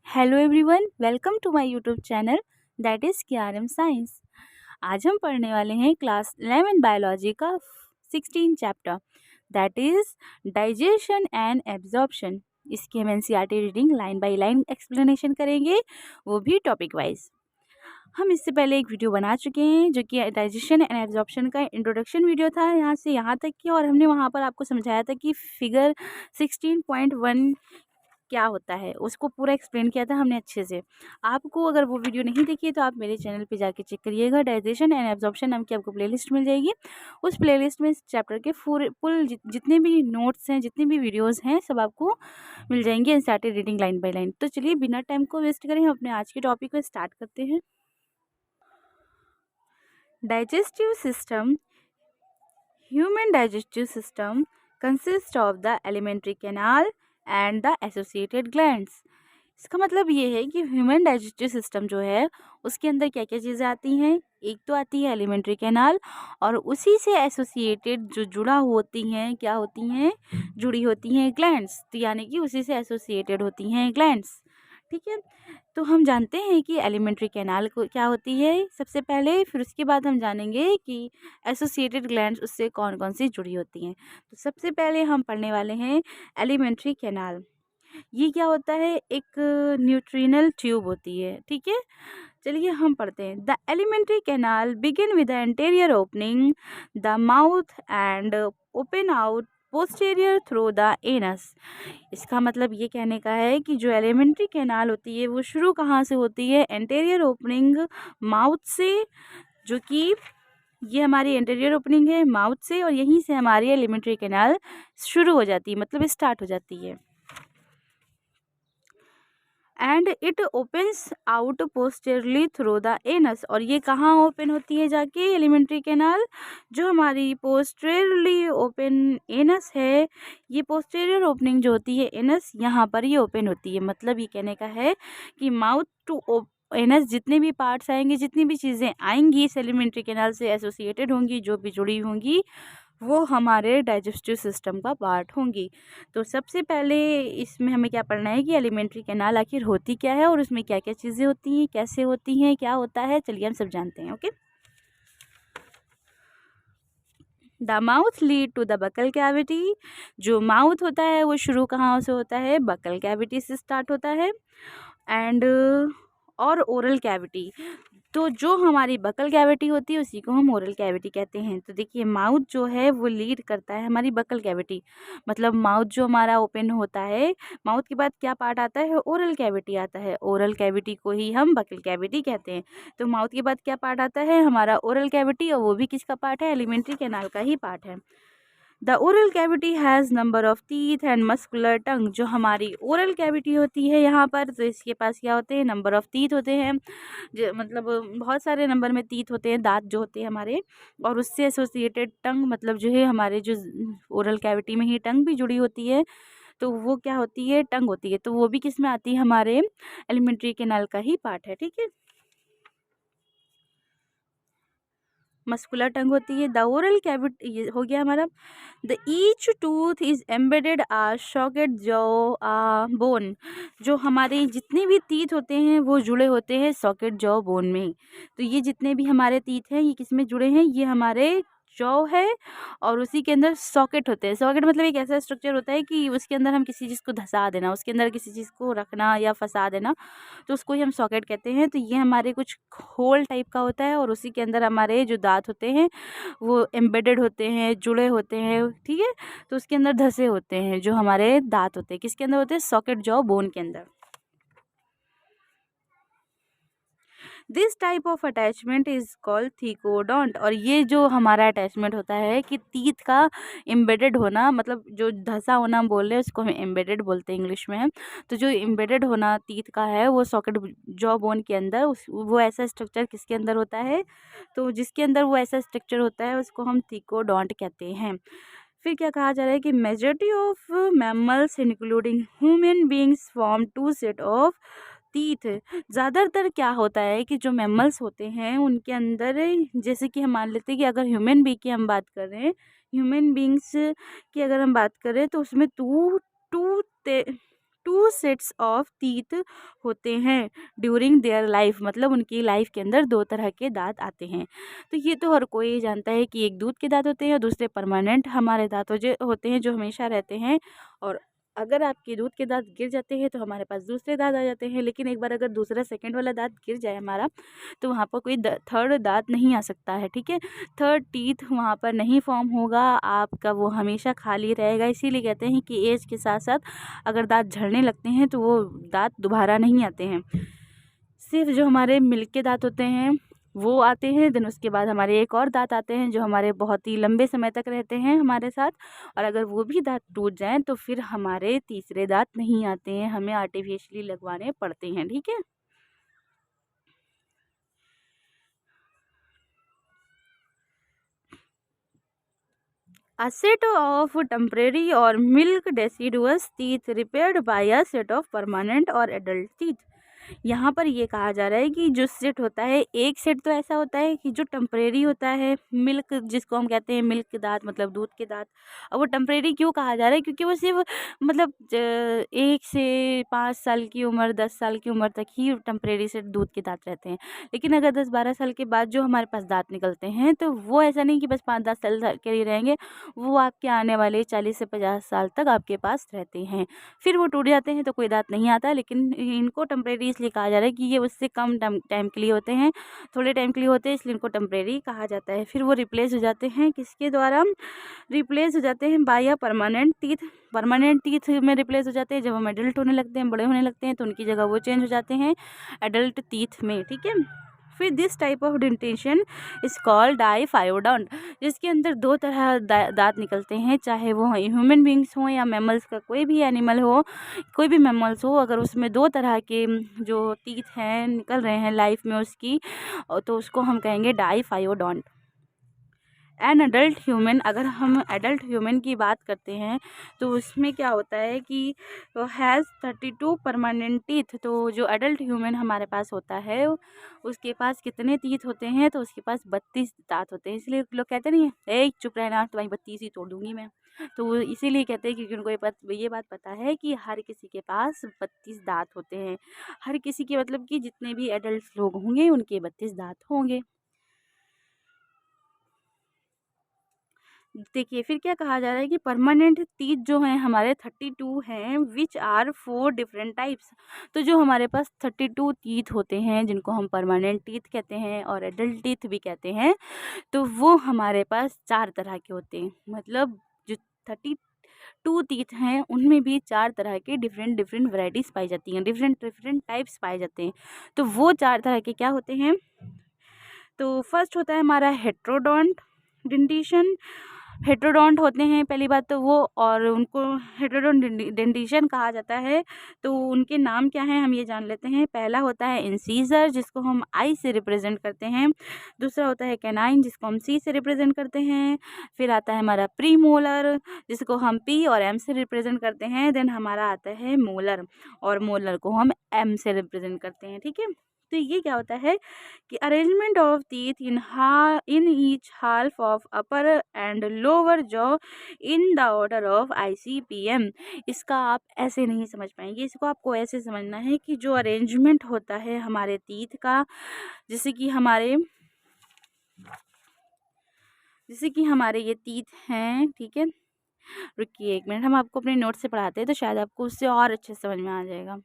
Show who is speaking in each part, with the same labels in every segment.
Speaker 1: Hello everyone, welcome to my YouTube channel that is KRM science. आज हम पढ़ने वाले हैं क्लास 11 बायोलॉजी का 16 chapter that is digestion and absorption. इसकी हम NCERT reading line by line explanation करेंगे, वो भी टॉपिक वाइज। हम इससे पहले एक वीडियो बना चुके हैं जो कि डाइजेशन एंड एब्जॉर्प्शन का इंट्रोडक्शन वीडियो था यहाँ से यहाँ तक की, और हमने वहाँ पर आपको समझाया था कि फिगर 16.1 क्या होता है, उसको पूरा एक्सप्लेन किया था हमने अच्छे से। आपको अगर वो वीडियो नहीं देखी है तो आप मेरे चैनल पे जाके चेक करिएगा। डाइजेशन एंड एब्जॉर्प्शन नाम की आपको प्लेलिस्ट मिल जाएगी। उस प्लेलिस्ट में इस चैप्टर के फुल जितने भी नोट्स हैं, जितने भी वीडियोस हैं, सब आपको मिल जाएंगे NCERT reading line by line. तो चलिए बिना टाइम को वेस्ट करें हम अपने आज के टॉपिक को स्टार्ट करते हैं। Digestive system. Human digestive system consists of the alimentary canal and the associated glands। इसका मतलब ये है कि ह्यूमन डाइजेस्टिव सिस्टम जो है उसके अंदर क्या क्या चीज़ें आती हैं। एक तो आती है एलिमेंट्री कैनाल, और उसी से एसोसिएटेड जो जुड़ा होती हैं, क्या होती हैं, जुड़ी होती हैं ग्लैंड्स। तो यानी कि उसी से एसोसिएटेड होती हैं ग्लैंड्स। ठीक है, तो हम जानते हैं कि एलिमेंट्री कैनाल को क्या होती है सबसे पहले, फिर उसके बाद हम जानेंगे कि एसोसिएटेड ग्लैंड्स उससे कौन कौन सी जुड़ी होती हैं। तो सबसे पहले हम पढ़ने वाले हैं एलिमेंट्री कैनाल। ये क्या होता है, एक न्यूट्रिनल ट्यूब होती है। ठीक है, चलिए हम पढ़ते हैं। The alimentary canal begin with the anterior opening the mouth and open out posterior through the anus. इसका मतलब ये कहने का है कि जो एलिमेंट्री कैनाल होती है वो शुरू कहाँ से होती है, एंटीरियर ओपनिंग माउथ से, जो कि ये हमारी एंटीरियर ओपनिंग है माउथ से, और यहीं से हमारी एलिमेंट्री कैनाल शुरू हो जाती है, मतलब स्टार्ट हो जाती है। And it opens out पोस्टेरली through the anus. और ये कहाँ ओपन होती है जाके एलिमेंट्री कैनाल, जो हमारी पोस्टेरली ओपन एनस है, ये पोस्टेरियर ओपनिंग जो होती है एनस, यहाँ पर ये ओपन होती है। मतलब ये कहने का है कि माउथ टू एनस जितने भी पार्ट्स आएंगे, जितनी भी चीज़ें आएंगी इस एलिमेंट्री कैनाल से एसोसिएटेड होंगी, जो भी जुड़ी होंगी, वो हमारे डाइजेस्टिव सिस्टम का पार्ट होंगी। तो सबसे पहले इसमें हमें क्या पढ़ना है कि एलिमेंट्री कैनाल आखिर होती क्या है और उसमें क्या क्या चीज़ें होती हैं, कैसे होती हैं, क्या होता है, चलिए हम सब जानते हैं। Okay, the mouth lead to the buccal cavity. जो माउथ होता है वो शुरू कहाँ से होता है, बकल कैविटी से स्टार्ट होता है। एंड और ओरल कैविटी, तो जो हमारी बकल कैविटी होती है उसी को हम ओरल कैविटी कहते हैं। तो देखिए माउथ जो है वो लीड करता है हमारी बकल कैविटी, मतलब माउथ जो हमारा ओपन होता है, माउथ के बाद क्या पार्ट आता है, ओरल कैविटी आता है। ओरल कैविटी को ही हम बकल कैविटी कहते हैं। तो माउथ के बाद क्या पार्ट आता है, हमारा ओरल कैविटी, और वो भी किसका पार्ट है, एलिमेंट्री कैनाल का ही पार्ट है। The oral cavity has number of teeth and muscular tongue. जो हमारी ओरल कैविटी होती है यहाँ पर, तो इसके पास क्या होते हैं, नंबर ऑफ टीथ होते हैं, जो मतलब बहुत सारे नंबर में टीथ होते हैं, दांत जो होते हैं हमारे, और उससे एसोसिएटेड टंग, मतलब जो है हमारे जो ओरल कैविटी में ही टंग भी जुड़ी होती है, तो वो क्या होती है, टंग होती है। तो वो भी किस में आती है, हमारे एलिमेंट्री कैनाल का ही पार्ट है। ठीक है, मस्कुलर टंग होती है। द ओरल कैविटी, ये हो गया हमारा। The each tooth is embedded a socket jaw a bone. जो हमारे जितने भी टीथ होते हैं वो जुड़े होते हैं सॉकेट जॉ बोन में। तो ये जितने भी हमारे टीथ हैं ये किस में जुड़े हैं, ये हमारे जॉ है, और उसी के अंदर सॉकेट होते हैं। सॉकेट मतलब एक ऐसा स्ट्रक्चर होता है कि उसके अंदर हम किसी चीज़ को धंसा देना, उसके अंदर किसी चीज़ को रखना या फंसा देना, तो उसको ही हम सॉकेट कहते हैं। तो ये हमारे कुछ होल टाइप का होता है, और उसी के अंदर हमारे जो दांत होते हैं वो एम्बेडेड होते हैं, जुड़े होते हैं। ठीक है, तो उसके अंदर धसे होते हैं जो हमारे दांत होते हैं, किसके अंदर होते हैं, सॉकेट जॉ बोन के अंदर। This type of attachment is called thecodont. और ये जो हमारा अटैचमेंट होता है कि टीथ का एम्बेडेड होना, मतलब जो धंसा होना हम बोल रहे हैं उसको हम एम्बेडेड बोलते हैं इंग्लिश में। तो जो एम्बेडेड होना टीथ का है वो सॉकेट जॉ बोन के अंदर, उस वो ऐसा स्ट्रक्चर किसके अंदर होता है, तो जिसके अंदर वो ऐसा स्ट्रक्चर होता है उसको हम थीकोडोंट कहते हैं। फिर क्या कहा जा रहा है कि majority of mammals including human beings form two set of teeth. ज़्यादातर क्या होता है कि जो मैमल्स होते हैं उनके अंदर, जैसे कि हम मान लेते हैं कि अगर ह्यूमन बींग की हम बात कर रहे हैं, ह्यूमन बींग्स की अगर हम बात करें तो उसमें टू 2 सेट्स ऑफ टीथ होते हैं ड्यूरिंग देयर लाइफ, मतलब उनकी लाइफ के अंदर 2 तरह के दांत आते हैं। तो ये तो हर कोई जानता है कि एक दूध के दांत होते हैं और दूसरे परमानेंट हमारे दांत होते हैं जो हमेशा रहते हैं। और अगर आपके दूध के दांत गिर जाते हैं तो हमारे पास दूसरे दांत आ जाते हैं, लेकिन एक बार अगर दूसरा सेकंड वाला दांत गिर जाए हमारा, तो वहाँ पर कोई थर्ड दांत नहीं आ सकता है, ठीक है। थर्ड टीथ वहाँ पर नहीं फॉर्म होगा, आपका वो हमेशा खाली रहेगा। इसीलिए कहते हैं कि एज के साथ साथ अगर दांत झड़ने लगते हैं तो वो दांत दोबारा नहीं आते हैं। सिर्फ जो हमारे मिल्क के दांत होते हैं वो आते हैं, देन उसके बाद हमारे एक और दांत आते हैं जो हमारे बहुत ही लंबे समय तक रहते हैं हमारे साथ। और अगर वो भी दांत टूट जाएं तो फिर हमारे तीसरे दांत नहीं आते हैं, हमें आर्टिफिशियली लगवाने पड़ते हैं, ठीक है। A set of temporary or milk deciduous teeth repaired by a set of permanent or adult teeth। यहाँ पर ये कहा जा रहा है कि जो सेट होता है, एक सेट तो ऐसा होता है कि जो टेम्परेरी होता है, मिल्क जिसको हम कहते हैं मिल्क के दांत, मतलब दूध के दांत। और वो टेम्परेरी क्यों कहा जा रहा है, क्योंकि वो सिर्फ मतलब 1 से 5 साल की उम्र, 10 साल की उम्र तक ही टेम्परेरी से दूध के दांत रहते हैं। लेकिन अगर 10-12 साल के बाद जो हमारे पास दांत निकलते हैं तो वो ऐसा नहीं कि बस 5-10 साल के लिए रहेंगे, वो आपके आने वाले 40 से 50 साल तक आपके पास रहते हैं। फिर वो टूट जाते हैं तो कोई दांत नहीं आता, लेकिन इनको टेम्परेरी इसलिए कहा जा रहा है कि ये उससे कम टाइम के लिए होते हैं, थोड़े टाइम के लिए होते हैं, इसलिए इनको टेम्परेरी कहा जाता है। फिर वो रिप्लेस हो जाते हैं, किसके द्वारा रिप्लेस हो जाते हैं, by a permanent teeth. Permanent teeth में रिप्लेस हो जाते हैं जब हम एडल्ट होने लगते हैं, बड़े होने लगते हैं, तो उनकी जगह वो चेंज हो जाते हैं एडल्ट टीथ में, ठीक है। फिर this type of dentition is called diphyodont, जिसके अंदर 2 तरह दांत निकलते हैं, चाहे वो ह्यूमन बींग्स हो या मैमल्स का कोई भी एनिमल हो, कोई भी मैमल्स हो, अगर उसमें 2 तरह के जो टीथ हैं निकल रहे हैं लाइफ में उसकी, तो उसको हम कहेंगे डाइफायोडोंट। एन अडल्ट ह्यूमन, अगर हम एडल्ट ह्यूमन की बात करते हैं तो उसमें क्या होता है कि हैज़ 32 परमानेंट टीथ। तो जो एडल्ट ह्यूमन हमारे पास होता है उसके पास कितने टीथ होते हैं, तो उसके पास 32 दांत होते हैं। इसलिए लोग कहते नहीं है ए चुप रहना तुम्हारी 32 ही तोड़ दूंगी मैं, तो वो इसीलिए कहते हैं क्योंकि उनको ये बात पता है कि हर किसी के पास 32 दांत होते हैं। हर किसी के मतलब कि जितने भी एडल्ट लोग होंगे उनके 32 दांत होंगे। देखिए फिर क्या कहा जा रहा है कि परमानेंट टीथ जो हैं हमारे 32 हैं, विच आर 4 डिफरेंट टाइप्स। तो जो हमारे पास 32 टीथ होते हैं जिनको हम परमानेंट टीथ कहते हैं और एडल्ट टीथ भी कहते हैं, तो वो हमारे पास 4 तरह के होते हैं। मतलब जो 32 टीथ हैं उनमें भी 4 तरह के डिफरेंट डिफरेंट वैरायटीज़ पाई जाती हैं, डिफरेंट डिफरेंट टाइप्स पाए जाते हैं। तो वो 4 तरह के क्या होते हैं, तो फर्स्ट होता है हमारा हेट्रोडोंट डेंटिशन। हेट्रोडोंट होते हैं पहली बात तो वो, और उनको हेट्रोडोंट डेंटिशन कहा जाता है। तो उनके नाम क्या हैं हम ये जान लेते हैं। पहला होता है इंसीजर, जिसको हम आई से रिप्रेजेंट करते हैं। दूसरा होता है कैनाइन, जिसको हम सी से रिप्रेजेंट करते हैं। फिर आता है हमारा प्री मोलर, जिसको हम पी और एम से रिप्रेजेंट करते हैं। देन हमारा आता है मोलर, और मोलर को हम एम से रिप्रेजेंट करते हैं, ठीक है। तो ये क्या होता है कि arrangement of teeth in each half of upper and lower jaw in the order of ICPM। इसका आप ऐसे नहीं समझ पाएंगे, इसको आपको ऐसे समझना है कि जो अरेंजमेंट होता है हमारे टीथ का, जैसे कि हमारे ये टीथ हैं, ठीक है। रुकिए 1 मिनट, हम आपको अपने नोट से पढ़ाते हैं तो शायद आपको उससे और अच्छे से समझ में आ जाएगा।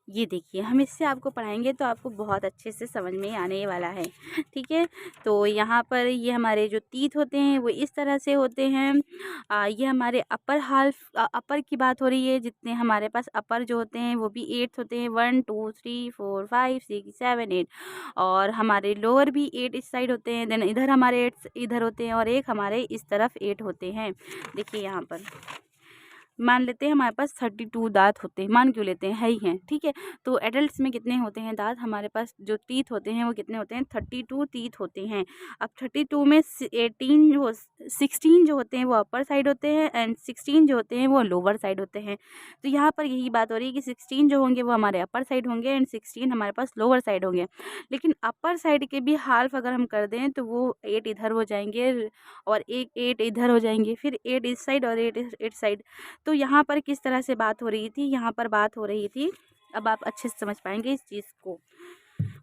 Speaker 1: ये देखिए हम इससे आपको पढ़ाएंगे तो आपको बहुत अच्छे से समझ में आने वाला है, ठीक है। तो यहाँ पर ये हमारे जो टीथ होते हैं वो इस तरह से होते हैं। ये हमारे अपर की बात हो रही है, जितने हमारे पास अपर जो होते हैं वो भी 8 होते हैं, 1 2 3 4 5 6 7 8। और हमारे लोअर भी 8 इस साइड होते हैं, देन इधर हमारे 8 इधर होते हैं, और एक हमारे इस तरफ 8 होते हैं। देखिए यहाँ पर मान लेते हैं हमारे पास 32 दांत होते हैं, मान क्यों लेते हैं, है ही हैं, ठीक है। तो एडल्ट्स में कितने होते हैं दांत, हमारे पास जो टीथ होते हैं वो कितने होते हैं, 32 टीथ होते हैं। अब 32 में 16 जो होते हैं वो अपर साइड होते हैं, एंड 16 जो होते हैं वो लोअर साइड होते हैं। तो यहाँ पर यही बात हो रही है कि 16 जो होंगे वो हमारे अपर साइड होंगे एंड 16 हमारे पास लोअर साइड होंगे। लेकिन अपर साइड के भी हाल्फ अगर हम कर दें तो वो 8 इधर हो जाएंगे और एक 8 इधर हो जाएंगे, फिर 8 इस साइड और 8 इस साइड। तो यहाँ पर किस तरह से बात हो रही थी, यहाँ पर बात हो रही थी, अब आप अच्छे से समझ पाएंगे इस चीज़ को।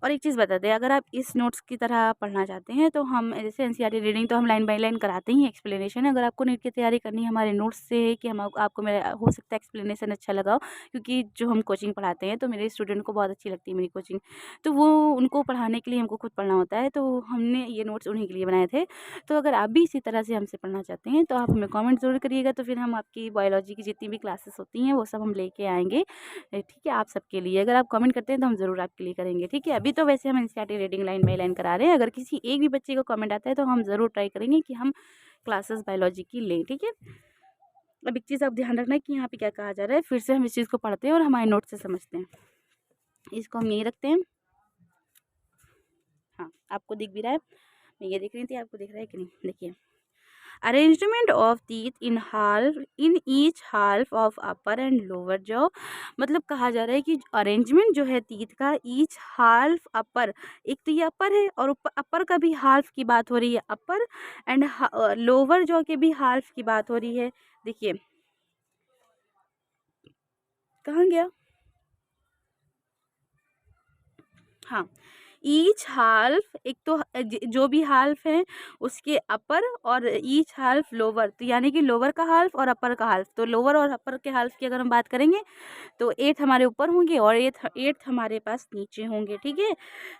Speaker 1: और एक चीज़ बता दें, अगर आप इस नोट्स की तरह पढ़ना चाहते हैं तो हम जैसे एनसीईआरटी रीडिंग तो हम लाइन बाय लाइन कराते ही एक्सप्लेनेशन है। अगर आपको नीट की तैयारी करनी है हमारे नोट्स से है कि हम आपको मेरा हो सकता है एक्सप्लेनेशन अच्छा लगा हो, क्योंकि जो हम कोचिंग पढ़ाते हैं तो मेरे स्टूडेंट को बहुत अच्छी लगती है मेरी कोचिंग, तो वो उनको पढ़ाने के लिए हमको खुद पढ़ना होता है, तो हमने ये नोट्स उन्हीं के लिए बनाए थे। तो अगर आप भी इसी तरह से हमसे पढ़ना चाहते हैं तो आप हमें कॉमेंट ज़रूर करिएगा, तो फिर हम आपकी बायोलॉजी की जितनी भी क्लासेस होती हैं वो सब हम लेके आएंगे, ठीक है, आप सबके लिए। अगर आप कमेंट करते हैं तो हम ज़रूर आपके लिए करेंगे, ठीक है। अभी तो वैसे हम NCERT reading line by line करा रहे हैं, अगर किसी एक भी बच्चे को कमेंट आता है तो हम ज़रूर ट्राई करेंगे कि हम क्लासेस बायोलॉजी की लें, ठीक है। अब एक चीज़ आप ध्यान रखना है कि यहाँ पे क्या कहा जा रहा है, फिर से हम इस चीज़ को पढ़ते हैं और हमारे नोट से समझते हैं। इसको हम यहीं रखते हैं। हाँ, आपको दिख भी रहा है, मैं ये देख रही थी, आपको दिख रहा है कि नहीं, देखिए। Arrangement of teeth in each half of upper and lower jaw, मतलब कहा जा रहा है कि अरेंजमेंट जो है टीथ का ईच हाल्फ अपर, एक तो ये अपर है और अपर का भी हाल्फ की बात हो रही है, अपर एंड लोअर जॉ के भी हाल्फ की बात हो रही है। देखिए कहाँ गया, हाँ, ईच हाल्फ, एक तो जो भी हाल्फ है उसके अपर और ईच हाल्फ लोअर, तो यानी कि लोअर का हाल्फ और अपर का हाल्फ, तो लोअर और अपर के हाल्फ की अगर हम बात करेंगे तो 8 हमारे ऊपर होंगे और 8 हमारे पास नीचे होंगे, ठीक है।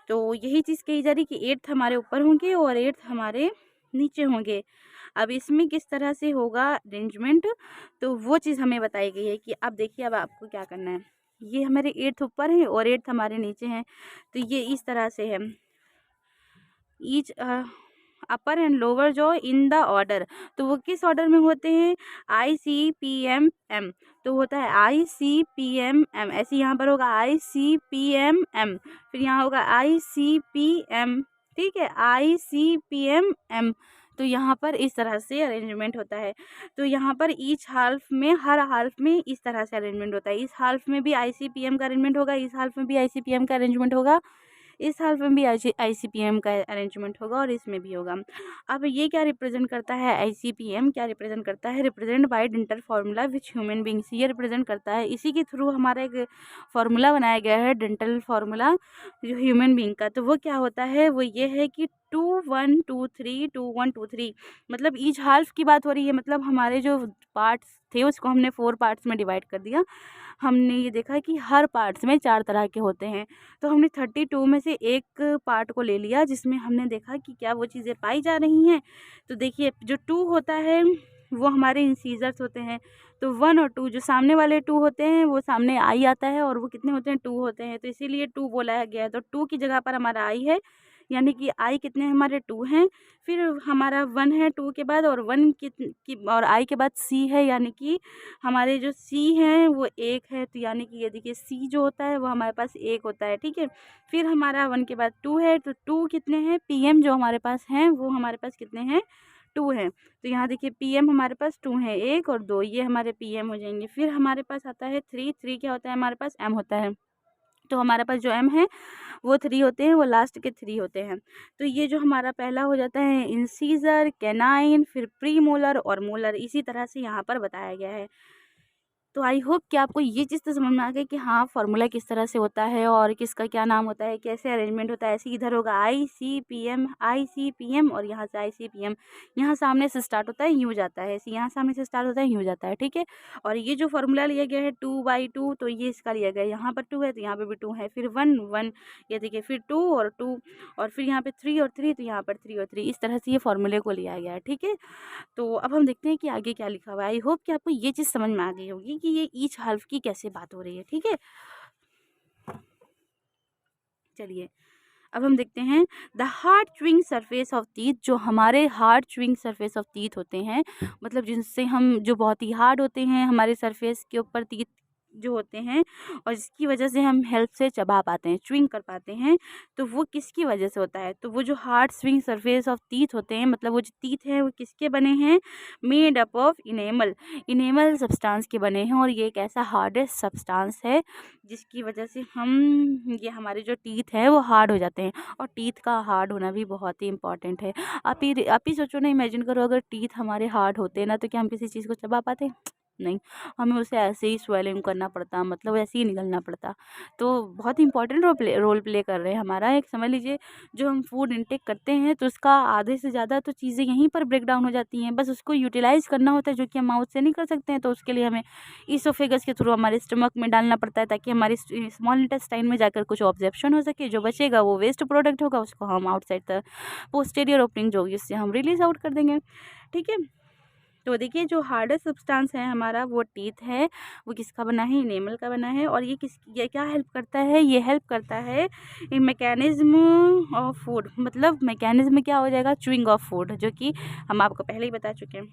Speaker 1: तो यही चीज़ कही जा रही कि 8 हमारे ऊपर होंगे और 8 हमारे नीचे होंगे। अब इसमें किस तरह से होगा अरेंजमेंट, तो वो चीज़ हमें बताई गई है कि अब देखिए अब आपको क्या करना है, ये हमारे 8 ऊपर हैं और 8 हमारे नीचे हैं, तो ये इस तरह से है, each upper and lower jaw in the order, तो वो किस ऑर्डर में होते हैं, ICPM, तो होता है ICPM, ऐसे यहाँ पर होगा ICPM, फिर यहाँ होगा ICPM, ठीक है, ICPM, तो यहाँ पर इस तरह से अरेंजमेंट होता है। तो यहाँ पर ईच हाल्फ में, हर हाल्फ में इस तरह से अरेंजमेंट होता है, इस हाल्फ में भी ICPM का अरेंजमेंट होगा, इस हाल्फ में भी ICPM का अरेंजमेंट होगा, इस हाल्फ में भी ICPM का अरेंजमेंट होगा और इसमें भी होगा। अब ये क्या रिप्रेजेंट करता है, ICPM क्या रिप्रेजेंट करता है, represent by dental formula which human beings, ये रिप्रेजेंट करता है, इसी के थ्रू हमारा एक फार्मूला बनाया गया है डेंटल फार्मूला जो ह्यूमन बींग का, तो वो क्या होता है, वो ये है कि 2 1 2 3 2 1 2 3, मतलब ईच हाल्फ की बात हो रही है, मतलब हमारे जो पार्ट्स थे उसको हमने 4 पार्ट्स में डिवाइड कर दिया। हमने ये देखा कि हर पार्ट्स में 4 तरह के होते हैं, तो हमने 32 में से एक पार्ट को ले लिया जिसमें हमने देखा कि क्या वो चीज़ें पाई जा रही हैं। तो देखिए जो 2 होता है वो हमारे इंसीजर्स होते हैं, तो 1 और 2 जो सामने वाले 2 होते हैं वो सामने आई आता है और वो कितने होते हैं, 2 होते हैं, तो इसीलिए 2 बोला गया है। तो 2 की जगह पर हमारा आई है, यानी कि आई कितने हमारे 2 हैं, फिर हमारा 1 है 2 के बाद, और 1 की और आई के बाद सी है, यानी कि हमारे जो सी हैं वो 1 है, तो यानी कि ये देखिए सी जो होता है वो हमारे पास 1 होता है, ठीक है। फिर हमारा 1 के बाद 2 है, तो 2 कितने हैं, PM जो हमारे पास हैं वो हमारे पास कितने हैं, 2 हैं, तो यहाँ देखिए PM हमारे पास 2 है, 1 और 2, ये हमारे PM हो जाएंगे। फिर हमारे पास आता है 3 क्या होता है, हमारे पास M होता है, तो हमारे पास जो M है वो 3 होते हैं, वो लास्ट के 3 होते हैं। तो ये जो हमारा पहला हो जाता है इंसीजर, कैनाइन, फिर प्री मोलर और मोलर, इसी तरह से यहाँ पर बताया गया है। तो आई होप कि आपको ये चीज़ तो समझ में आ गई कि हाँ फार्मूला किस तरह से होता है और किसका क्या नाम होता है, कैसे अरेंजमेंट होता है। ऐसे इधर होगा ICPM और यहाँ से ICPM, यहाँ सामने से स्टार्ट होता है यूँ जाता है, ऐसे यहाँ सामने से स्टार्ट होता है यूँ जाता है, ठीक है। और ये जो फार्मूला लिया गया है 2/2, तो ये इसका लिया गया है, यहाँ पर 2 है तो यहाँ पर भी 2 है, फिर 1 1, ये देखिए फिर 2 और 2, और फिर यहाँ पे 3 और 3, तो यहाँ पर 3 और 3, इस तरह से ये फार्मूले को लिया गया है, ठीक है। तो अब हम देखते हैं कि आगे क्या लिखा हुआ है। आई होप कि आपको ये चीज़ समझ में आ गई होगी कि ये ईच हाल्फ की कैसे बात हो रही है, ठीक है। चलिए अब हम देखते हैं the hard chewing surface of teeth, जो हमारे hard chewing surface of teeth होते हैं, मतलब जिनसे हम, जो बहुत ही हार्ड होते हैं हमारे सरफेस के ऊपर टीथ जो होते हैं, और जिसकी वजह से हम हेल्प से चबा पाते हैं, च्युइंग कर पाते हैं, तो वो किसकी वजह से होता है, तो वो जो hard swing surface of teeth होते हैं, मतलब वो जो टीथ हैं वो किसके बने हैं, made up of enamel substance के बने हैं, और ये एक ऐसा हार्डेस्ट सब्सटेंस है जिसकी वजह से ये हमारे जो टीथ हैं वो हार्ड हो जाते हैं, और टीथ का हार्ड होना भी बहुत ही इंपॉर्टेंट है। आप ही सोचो ना, इमेजिन करो अगर टीथ हमारे हार्ड होते ना तो क्या हम किसी चीज़ को चबा पाते, नहीं, हमें उसे ऐसे ही स्वेलिंग करना पड़ता, मतलब ऐसे ही निगलना पड़ता। तो बहुत इंपॉर्टेंट रोल प्ले कर रहे हैं हमारा। एक समझ लीजिए, जो हम फूड इनटेक करते हैं तो उसका आधे से ज़्यादा तो चीज़ें यहीं पर ब्रेक डाउन हो जाती हैं, बस उसको यूटिलाइज़ करना होता है, जो कि हम माउथ से नहीं कर सकते हैं। तो उसके लिए हमें ईसोफेगस के थ्रू हमारे स्टमक में डालना पड़ता है, ताकि हमारे स्मॉल इंटेस्टाइन में जाकर कुछ ऑब्जर्प्शन हो सके। जो बचेगा वो वेस्ट प्रोडक्ट होगा, उसको हम आउटसाइड द पोस्टीरियर ओपनिंग जो होगी उससे हम रिलीज आउट कर देंगे। ठीक है, तो देखिए जो हार्डेस्ट सब्सटेंस है हमारा वो टीथ है, वो किसका बना है, इनेमल का बना है। और ये क्या हेल्प करता है, ये हेल्प करता है इन मैकेनिज्म ऑफ फूड, मतलब मैकेनिज्म क्या हो जाएगा, च्यूइंग ऑफ फूड, जो कि हम आपको पहले ही बता चुके हैं।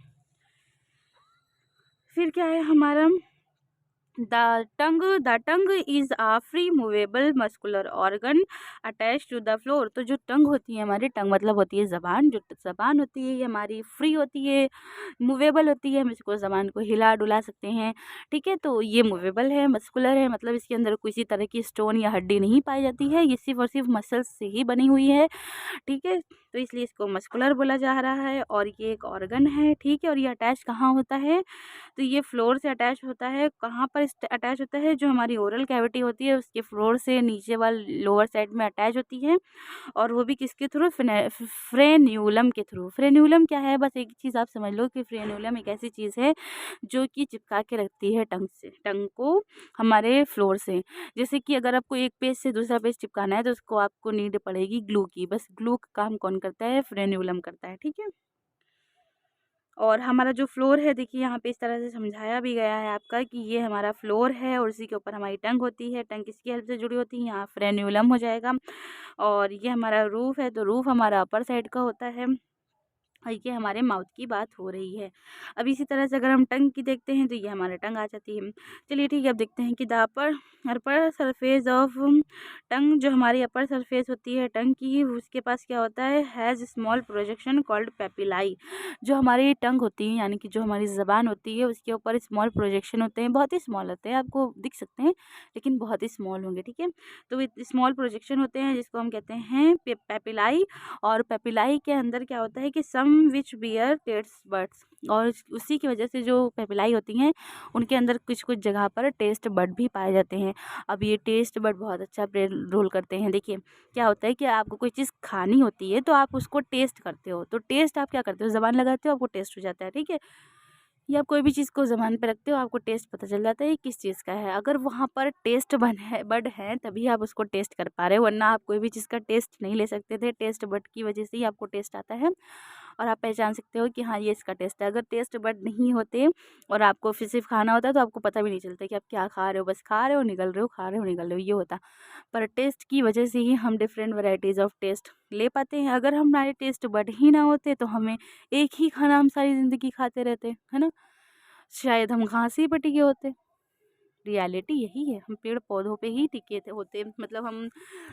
Speaker 1: फिर क्या है हमारा the tongue is a free movable muscular organ attach to the floor. तो जो टंग होती है हमारी, टंग मतलब होती है ज़बान, जो ज़बान होती है ये हमारी फ्री होती है, मूवेबल होती है, हम इसको ज़बान को हिला डुला सकते हैं। ठीक है, तो ये मूवेबल है, मस्कुलर है, मतलब इसके अंदर किसी तरह की स्टोन या हड्डी नहीं पाई जाती है, ये सिर्फ और सिर्फ मसल्स से ही बनी हुई है। ठीक है, तो इसलिए इसको मस्कुलर बोला जा रहा है। और ये एक ऑर्गन है, ठीक है, और ये अटैच कहाँ होता है, तो ये फ्लोर से अटैच होता है। कहाँ पर अटैच होता है, जो हमारी ओरल कैविटी होती है उसके फ्लोर से नीचे वाले लोअर साइड में अटैच होती है। और वो भी किसके थ्रू, फ्रेन्यूलम के थ्रू। फ्रेन्यूलम क्या है, बस एक चीज़ आप समझ लो कि फ्रेन्यूलम एक ऐसी चीज़ है जो कि चिपका के रखती है टंग से, टंग को हमारे फ्लोर से। जैसे कि अगर आपको एक पेज से दूसरा पेज चिपकाना है तो उसको आपको नीड पड़ेगी ग्लू की, बस ग्लू का काम कौन करता है, फ्रेन्यूलम करता है। ठीक है, और हमारा जो फ्लोर है देखिए यहाँ पे इस तरह से समझाया भी गया है आपका कि ये हमारा फ्लोर है और इसी के ऊपर हमारी टंग होती है। टंग किसकी हेल्प से जुड़ी होती है, यहाँ फ्रेन्यूलम हो जाएगा। और ये हमारा रूफ है, तो रूफ हमारा अपर साइड का होता है। और ये हमारे माउथ की बात हो रही है। अब इसी तरह से अगर हम टंग की देखते हैं तो ये हमारा टंग आ जाती है। चलिए ठीक है, अब देखते हैं कि the upper surface of tongue, जो हमारी अपर सरफेस होती है टंग की, उसके पास क्या होता है, हैज़ स्मॉल प्रोजेक्शन कॉल्ड पेपिलाई। जो हमारी टंग होती है, यानी कि जो हमारी ज़बान होती है, उसके ऊपर स्मॉल प्रोजेक्शन होते हैं, बहुत ही स्मॉल होते हैं, आपको दिख सकते हैं लेकिन बहुत ही स्मॉल होंगे। ठीक है, तो स्मॉल प्रोजेक्शन होते हैं जिसको हम कहते हैं पेपिलाई। और पेपिलाई के अंदर क्या होता है कि सम विच बियर टेस्ट बड्स, और उसी की वजह से जो पेपिलाई होती हैं उनके अंदर कुछ कुछ जगह पर टेस्ट बड भी पाए जाते हैं। अब ये टेस्ट बड बहुत अच्छा प्ले रोल करते हैं। देखिए क्या होता है कि आपको कोई चीज़ खानी होती है तो आप उसको टेस्ट करते हो, तो टेस्ट आप क्या करते हो, ज़बान लगाते हो, आपको टेस्ट हो जाता है। ठीक है, या आप कोई भी चीज़ को ज़बान पे रखते हो, आपको टेस्ट पता चल जाता है ये किस चीज़ का है। अगर वहाँ पर टेस्ट बड है तभी आप उसको टेस्ट कर पा रहे हो, वरना आप कोई भी चीज़ का टेस्ट नहीं ले सकते थे। टेस्ट बड की वजह से ही आपको टेस्ट आता है और आप पहचान सकते हो कि हाँ ये इसका टेस्ट है। अगर टेस्ट बड नहीं होते और आपको फिर सिर्फ खाना होता तो आपको पता भी नहीं चलता कि आप क्या खा रहे हो, बस खा रहे हो निगल रहे हो, खा रहे हो निगल रहे हो, ये होता। पर टेस्ट की वजह से ही हम डिफरेंट वैरायटीज़ ऑफ टेस्ट ले पाते हैं। अगर हमारे टेस्ट बड ही ना होते तो हमें एक ही खाना हम सारी ज़िंदगी खाते रहते, है ना, शायद हम घास ही पे टिके होते। रियलिटी यही है, हम पेड़ पौधों पे ही टिके थे होते, मतलब हम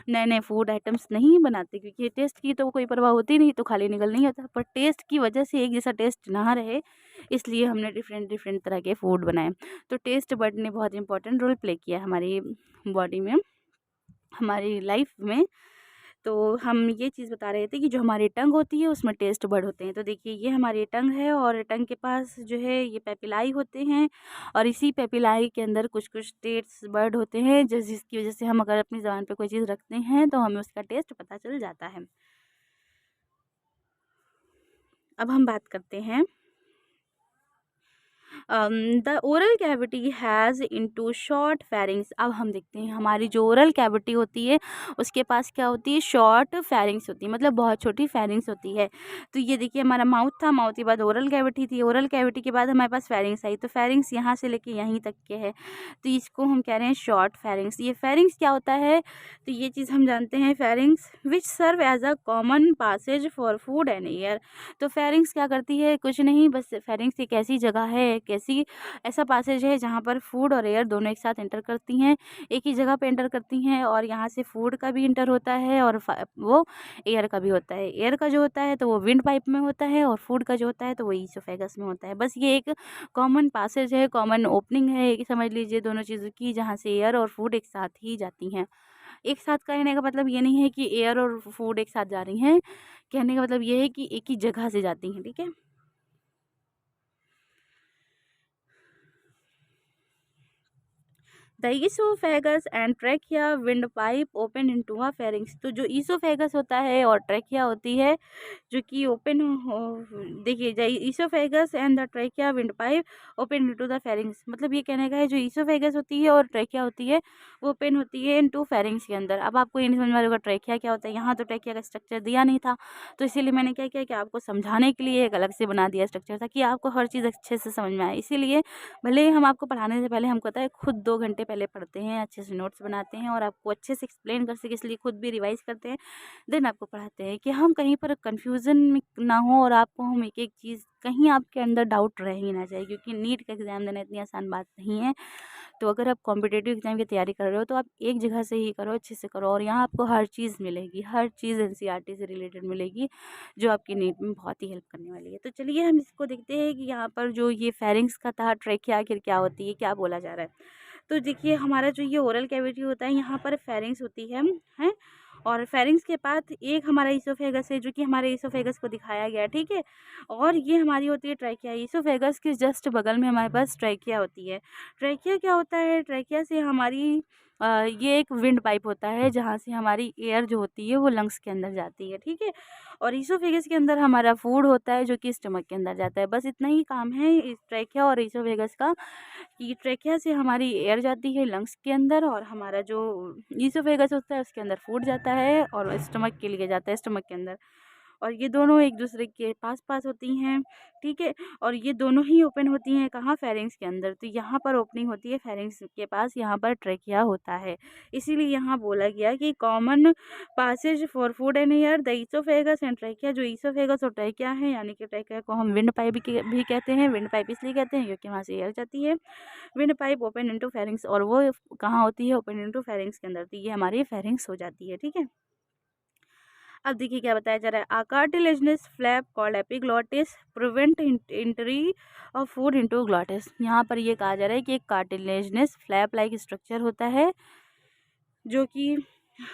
Speaker 1: नए नए फूड आइटम्स नहीं बनाते, क्योंकि टेस्ट की तो कोई परवाह होती नहीं, तो खाली निकल नहीं होता। पर टेस्ट की वजह से एक जैसा टेस्ट ना रहे, इसलिए हमने डिफरेंट डिफरेंट तरह के फूड बनाए। तो टेस्ट बड ने बहुत इंपॉर्टेंट रोल प्ले किया हमारी बॉडी में, हमारी लाइफ में। तो हम ये चीज़ बता रहे थे कि जो हमारी टंग होती है उसमें टेस्ट बड होते हैं। तो देखिए ये हमारी टंग है और टंग के पास जो है ये पेपिलाई होते हैं, और इसी पेपिलाई के अंदर कुछ कुछ टेस्ट बड होते हैं जिसकी वजह से हम अगर अपनी ज़बान पे कोई चीज़ रखते हैं तो हमें उसका टेस्ट पता चल जाता है। अब हम बात करते हैं the oral cavity has into short pharynx. अब हम देखते हैं हमारी जो ओरल कैविटी होती है उसके पास क्या होती है, शॉर्ट फेरिंग्स होती है, मतलब बहुत छोटी फेरिंग्स होती है। तो ये देखिए हमारा माउथ था, माउथ के बाद ओरल कैविटी थी, ओरल कैविटी के बाद हमारे पास फेरिंग्स आई, तो फेरिंग्स यहाँ से लेके यहीं तक के है, तो इसको हम कह रहे हैं शॉर्ट फेरिंग्स। ये फेरिंग्स क्या होता है, तो ये चीज़ हम जानते हैं, pharynx which serve as a common passage for food and air. तो फेरिंग्स क्या करती है, कुछ नहीं, बस फेरिंग्स एक ऐसी जगह है, एक ऐसी ऐसा पासेज है जहाँ पर फूड और एयर दोनों एक साथ एंटर करती हैं, एक ही जगह पे एंटर करती हैं, और यहाँ से फूड का भी इंटर होता है और वो एयर का भी होता है। एयर का जो होता है तो वो विंड पाइप में होता है, और फूड का जो होता है तो वो ईसोफेगस में होता है। बस ये एक कॉमन पासेज है, कॉमन ओपनिंग है, एक समझ लीजिए दोनों चीज़ों की, जहाँ से एयर और फूड एक साथ ही जाती हैं। एक साथ कहने का मतलब ये नहीं है कि एयर और फूड एक साथ जा रही हैं, कहने का मतलब ये है कि एक ही जगह से जाती हैं। ठीक है, the oesophagus and trachea wind pipe open into a pharynx. तो जो ईसोफेगस होता है और ट्रैकिया होती है जो कि ओपन हो, देखिए the oesophagus and the trachea wind pipe open into the pharynx, मतलब ये कहने का है जो ईसोफेगस होती है और ट्रैकिया होती है वो ओपन होती है इनटू फेरिंग्स के अंदर। अब आपको ये नहीं समझ में आ रहा होगा ट्रैकिया क्या होता है, यहाँ तो ट्रैकिया का स्ट्रक्चर दिया नहीं था, तो इसीलिए मैंने क्या किया कि आपको समझाने के लिए एक अलग से बना दिया स्ट्रक्चर, ताकि आपको हर चीज़ अच्छे से समझ में आए। इसीलिए भले ही हम आपको पढ़ाने से पहले हमको पता है खुद 2 घंटे पहले पढ़ते हैं, अच्छे से नोट्स बनाते हैं और आपको अच्छे से एक्सप्लेन कर सके इसलिए खुद भी रिवाइज करते हैं, देन आपको पढ़ाते हैं कि हम कहीं पर कन्फ्यूज़न में ना हो और आपको हम एक-एक चीज़ कहीं आपके अंदर डाउट रह ही ना जाए, क्योंकि नीट का एग्ज़ाम देना इतनी आसान बात नहीं है। तो अगर आप कॉम्पिटिटिव एग्ज़ाम की तैयारी कर रहे हो तो आप एक जगह से ही करो, अच्छे से करो, और यहाँ आपको हर चीज़ मिलेगी, हर चीज़ एनसीईआरटी से रिलेटेड मिलेगी जो आपकी नीट में बहुत ही हेल्प करने वाली है। तो चलिए हम इसको देखते हैं कि यहाँ पर जो ये फेरिंग्स का था, ट्रैकिया आखिर क्या होती है, क्या बोला जा रहा है। तो देखिए हमारा जो ये ओरल कैविटी होता है यहाँ पर फेरिंग्स होती है और फेरिंग्स के बाद एक हमारा ईसोफेगस है जो कि हमारे ईसोफेगस को दिखाया गया है, ठीक है। और ये हमारी होती है ट्रैकिया, ईसोफेगस के जस्ट बगल में हमारे पास ट्रैकिया होती है। ट्रैकिया क्या होता है, ट्रैकिया से हमारी ये एक विंड पाइप होता है जहाँ से हमारी एयर जो होती है वो लंग्स के अंदर जाती है, ठीक है। और ईसोफेगस के अंदर हमारा फूड होता है जो कि स्टमक के अंदर जाता है। बस इतना ही काम है इस ट्रैकिया और ईसोफेगस का कि ट्रैकिया से हमारी एयर जाती है लंग्स के अंदर और हमारा जो ईसोफेगस होता है उसके अंदर फूड जाता है और स्टमक के लिए जाता है, स्टमक के अंदर। और ये दोनों एक दूसरे के पास-पास होती हैं, ठीक है। और ये दोनों ही ओपन होती हैं कहाँ, फेरिंग्स के अंदर। तो यहाँ पर ओपनिंग होती है फेरिंग्स के पास, यहाँ पर ट्रैकिया होता है। इसीलिए यहाँ बोला गया कि common passage for food and air the oesophagus and trachea. जो ईसोफेगस और ट्रैकिया है यानी कि ट्रैकिया को हम विंड पाइप भी कहते हैं। विंड पाइप इसलिए कहते हैं क्योंकि वहाँ से एयर जाती है। Wind pipe open into pharynx, और वो कहाँ होती है, ओपन इनटू फेरिंग्स के अंदर। तो ये हमारी फेरिंग्स हो जाती है, ठीक है। अब देखिए क्या बताया जा रहा है, a cartilaginous flap called epiglottis prevent entry of food into glottis. यहाँ पर ये कहा जा रहा है कि एक कार्टिलेजिनस फ्लैप लाइक स्ट्रक्चर होता है जो कि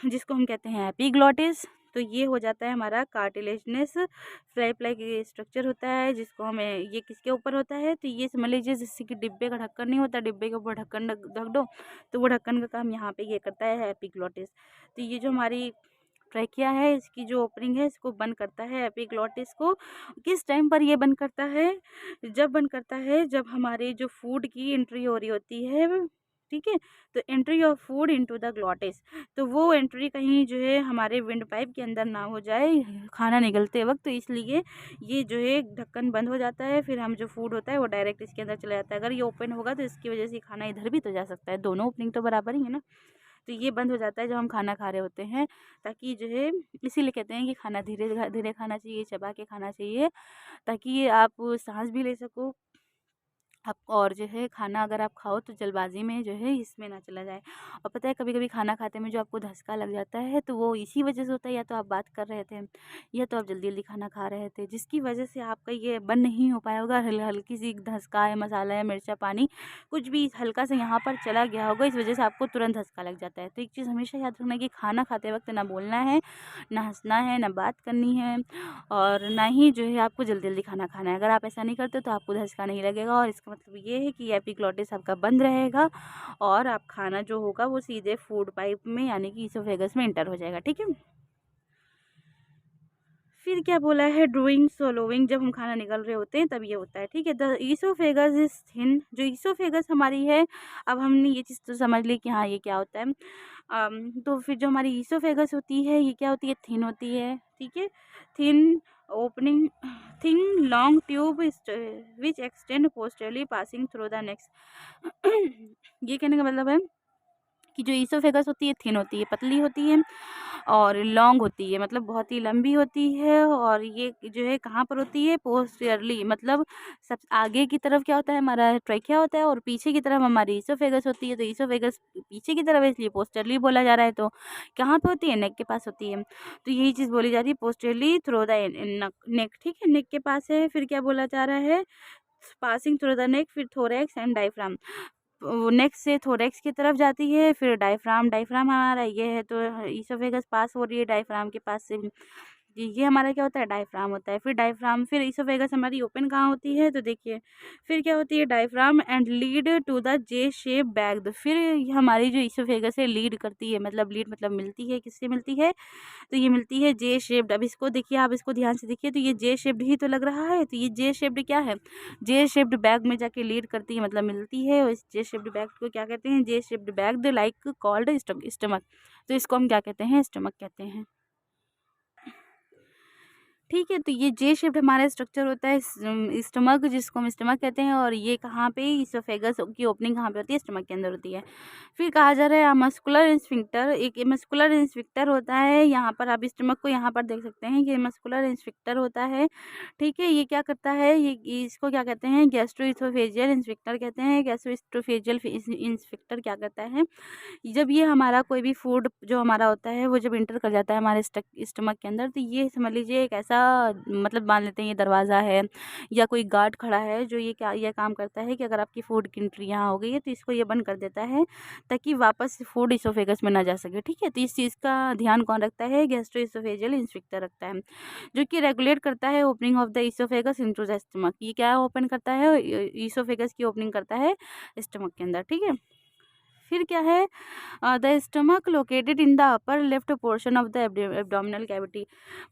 Speaker 1: जिसको हम कहते हैं एपिग्लॉटिस। तो ये हो जाता है हमारा कार्टिलेजिनस फ्लैप लाइक स्ट्रक्चर होता है जिसको हमें, ये किसके ऊपर होता है, तो ये समझ लीजिए जैसे कि डिब्बे का ढक्कन नहीं होता, डिब्बे के ऊपर ढक्कन ढक दो तो वो ढक्कन का काम यहाँ पे ये करता है एपिग्लॉटिस। तो ये जो हमारी ट्रैकिया है इसकी जो ओपनिंग है इसको बंद करता है एपिग्लॉटिस को। किस टाइम पर ये बंद करता है, जब बंद करता है जब हमारे जो फूड की एंट्री हो रही होती है, ठीक है। तो entry of food into the glottis, तो वो एंट्री कहीं जो है हमारे विंड पाइप के अंदर ना हो जाए खाना निगलते वक्त, तो इसलिए ये जो है ढक्कन बंद हो जाता है। फिर हम जो फूड होता है वो डायरेक्ट इसके अंदर चला जाता है। अगर ये ओपन होगा तो इसकी वजह से खाना इधर भी तो जा सकता है, दोनों ओपनिंग तो बराबर ही है ना। तो ये बंद हो जाता है जब हम खाना खा रहे होते हैं, ताकि जो है इसीलिए कहते हैं कि खाना धीरे धीरे खाना चाहिए, चबा के खाना चाहिए, ताकि आप सांस भी ले सको आप, और जो है खाना अगर आप खाओ तो जल्दबाजी में जो है इसमें ना चला जाए। और पता है कभी कभी खाना खाते में जो आपको धक्का लग जाता है तो वो इसी वजह से होता है, या तो आप बात कर रहे थे या तो आप जल्दी जल्दी खाना खा रहे थे, जिसकी वजह से आपका ये बंद नहीं हो पाया होगा। हल्की सी धक्का है, मसाला या मिर्चा पानी कुछ भी हल्का सा यहाँ पर चला गया होगा, इस वजह से आपको तुरंत धक्का लग जाता है। तो एक चीज़ हमेशा याद रखना कि खाना खाते वक्त ना बोलना है, ना हंसना है, ना बात करनी है, और ना ही जो है आपको जल्दी जल्दी खाना खाना है। अगर आप ऐसा नहीं करते तो आपको धक्का नहीं लगेगा, और इसका मतलब ये है कि एपिग्लॉटिस आपका बंद रहेगा और आप खाना जो होगा वो सीधे फूड पाइप में यानी कि ईसोफेगस में एंटर हो जाएगा, ठीक है। फिर क्या बोला है, ड्रूइंग सोलोविंग, जब हम खाना निकल रहे होते हैं तब ये होता है, ठीक है। द ईसोफेगस इज थिन, जो ईसोफेगस हमारी है, अब हमने ये चीज़ तो समझ ली कि हाँ ये क्या होता है। तो फिर जो हमारी ईसोफेगस होती है ये क्या होती है, थिन होती है, ठीक है। Thin opening, thin long tube which extend posteriorly passing through the next. ये कहने का मतलब है कि जो ईसोफेगस होती है थिन होती है, पतली होती है और लॉन्ग होती है, मतलब बहुत ही लंबी होती है। और ये जो है कहाँ पर होती है, पोस्टीरियरली, मतलब सब आगे की तरफ क्या होता है हमारा ट्रैकिया होता है और पीछे की तरफ हमारी ईसोफेगस होती है। तो ईसोफेगस पीछे की तरफ है इसलिए पोस्टीरियरली बोला जा रहा है। तो कहाँ पे होती है, नेक के पास होती है। तो यही चीज़ बोली जा रही है, पोस्टीरियरली थ्रू द नेक, ठीक है, नेक के पास है। फिर क्या बोला जा रहा है, पासिंग थ्रू द नेक, फिर थोरैक्स एंड डायफ्राम, वो नेक से थोरैक्स की तरफ जाती है। फिर डायफ्राम, डायफ्राम हमारा ये है, तो ईसोफेगस पास हो रही है डायफ्राम के पास से, ये हमारा क्या होता है, डायफ्राम होता है। फिर डायफ्राम, फिर इसोफेगस हमारी ओपन कहाँ होती है, तो देखिए फिर क्या होती है, diaphragm and lead to the J shape bag. फिर हमारी जो इसोफेगस है लीड करती है, मतलब लीड मतलब मिलती है, किससे मिलती है, तो ये मिलती है जे शेप्ड। अब इसको देखिए, आप इसको ध्यान से देखिए, तो ये जे शेप्ड ही तो लग रहा है। तो ये जे शेप्ड क्या है, जे शेप्ड बैग में जाके लीड करती है, मतलब मिलती है। और इस जे शेप्ड बैग को क्या कहते हैं, जे shaped bag the like called stomach. तो इसको हम क्या कहते हैं, स्टमक कहते हैं। ठीक है, तो ये जे शेप्ड हमारा स्ट्रक्चर होता है स्टमक, जिसको हम स्टमक कहते हैं। और ये कहाँ पे, इसोफेगस की ओपनिंग कहाँ पे होती है, स्टमक के अंदर होती है। फिर कहा जा रहा है मस्कुलर स्फिंक्टर, एक मस्कुलर स्फिंक्टर होता है। यहाँ पर आप स्टमक को यहाँ पर देख सकते हैं कि मस्कुलर स्फिंक्टर होता है। ठीक है, ये क्या करता है, ये इसको क्या कहते हैं, गैस्ट्रोइसोफेजियल स्फिंक्टर कहते हैं। गैस्ट्रोइसोफेजियल स्फिंक्टर क्या करता है, जब ये हमारा कोई भी फूड जो हमारा होता है वो जब इंटर कर जाता है हमारे स्टमक के अंदर, तो ये समझ लीजिए एक ऐसा, मतलब मान लेते हैं ये दरवाज़ा है या कोई गार्ड खड़ा है, जो ये क्या ये काम करता है कि अगर आपकी फूड की एंट्री यहाँ हो गई है तो इसको ये बंद कर देता है, ताकि वापस फूड इसोफेगस में ना जा सके। ठीक है, तो इस चीज़ का ध्यान कौन रखता है, गैस्ट्रोइसोफेजियल स्फिंक्टर रखता है, जो कि रेगुलेट करता है opening of the oesophagus into the stomach. ये क्या ओपन करता है, इसोफेगस की ओपनिंग करता है स्टमक के अंदर। ठीक है, फिर क्या है, the stomach located in the upper left portion of the abdominal cavity.